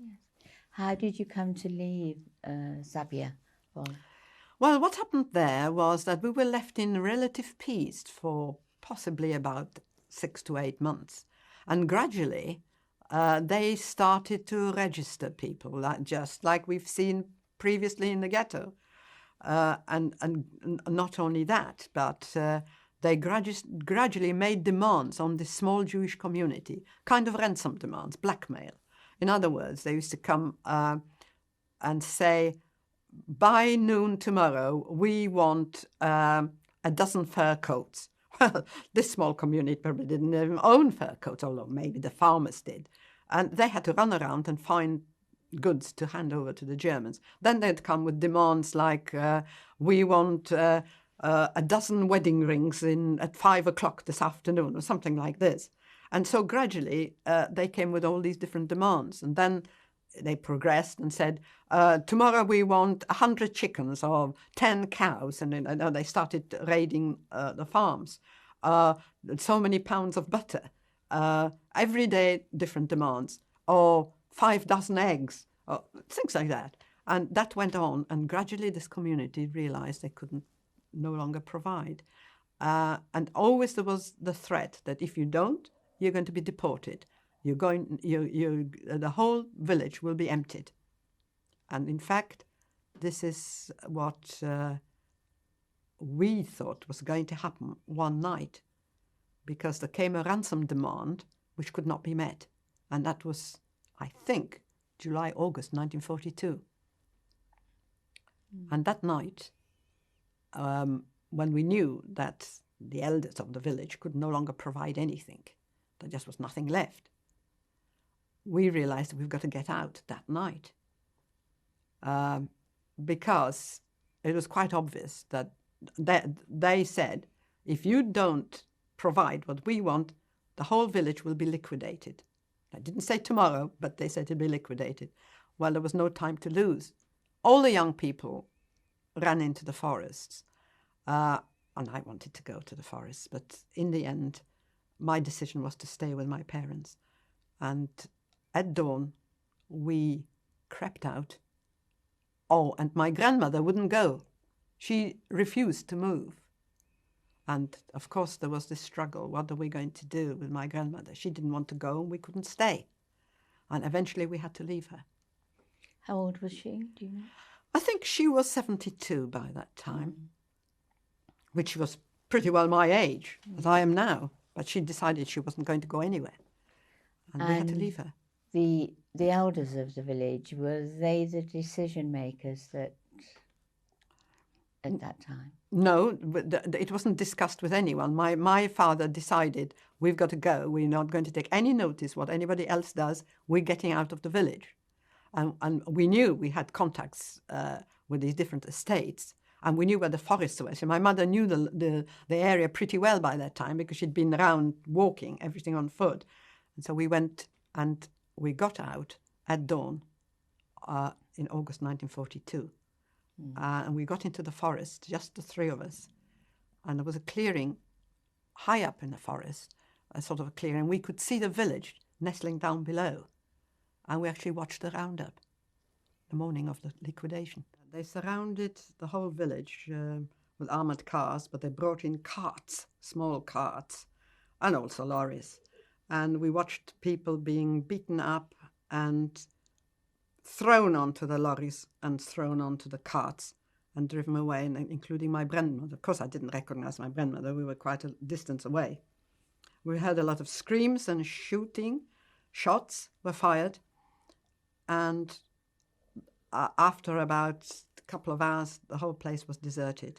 Yes. How did you come to leave Żabia Wola? Well, what happened there was that we were left in relative peace for possibly about 6 to 8 months. And gradually, they started to register people, just like we've seen previously in the ghetto. And not only that, but they gradually made demands on this small Jewish community, kind of ransom demands, blackmail. In other words, they used to come and say, by noon tomorrow, we want a dozen fur coats. Well, this small community probably didn't even own fur coats, although maybe the farmers did. And they had to run around and find goods to hand over to the Germans. Then they'd come with demands like, we want a dozen wedding rings at 5 o'clock this afternoon, or something like this. And so gradually they came with all these different demands. And then they progressed and said, tomorrow we want 100 chickens or 10 cows. And they started raiding the farms. So many pounds of butter. Every day, different demands. Or 5 dozen eggs, or things like that. And that went on. And gradually this community realized they couldn't no longer provide. And always there was the threat that if you don't, you're going to be deported. The whole village will be emptied. And in fact, this is what we thought was going to happen one night, because there came a ransom demand which could not be met. And that was, I think, July, August 1942. And that night, when we knew that the elders of the village could no longer provide anything, there just was nothing left, we realized that we've got to get out that night, because it was quite obvious that they said, if you don't provide what we want, the whole village will be liquidated. I didn't say tomorrow, but they said it'd be liquidated. Well, there was no time to lose. All the young people ran into the forests, and I wanted to go to the forests, but in the end, my decision was to stay with my parents. And at dawn, we crept out. Oh, and my grandmother wouldn't go. She refused to move. And of course, there was this struggle. What are we going to do with my grandmother? She didn't want to go, and we couldn't stay. And eventually, we had to leave her. How old was she? Do you know? I think she was 72 by that time, which was pretty well my age, as I am now. But she decided she wasn't going to go anywhere, and we had to leave her. The elders of the village, were they the decision makers at that time? No, it wasn't discussed with anyone. My father decided, we've got to go. We're not going to take any notice what anybody else does. We're getting out of the village. And we knew we had contacts with these different estates, and we knew where the forests were. So my mother knew the area pretty well by that time, because she'd been around walking, everything on foot. And so we went and we got out at dawn in August 1942. And we got into the forest, just the three of us. And there was a clearing high up in the forest, a sort of a clearing. We could see the village nestling down below. And we actually watched the roundup, the morning of the liquidation. They surrounded the whole village with armored cars, but they brought in carts, small carts, and also lorries. And we watched people being beaten up and thrown onto the lorries and thrown onto the carts and driven away, including my grandmother. Of course, I didn't recognize my grandmother. We were quite a distance away. We heard a lot of screams and shooting. Shots were fired. And after about a couple of hours, the whole place was deserted.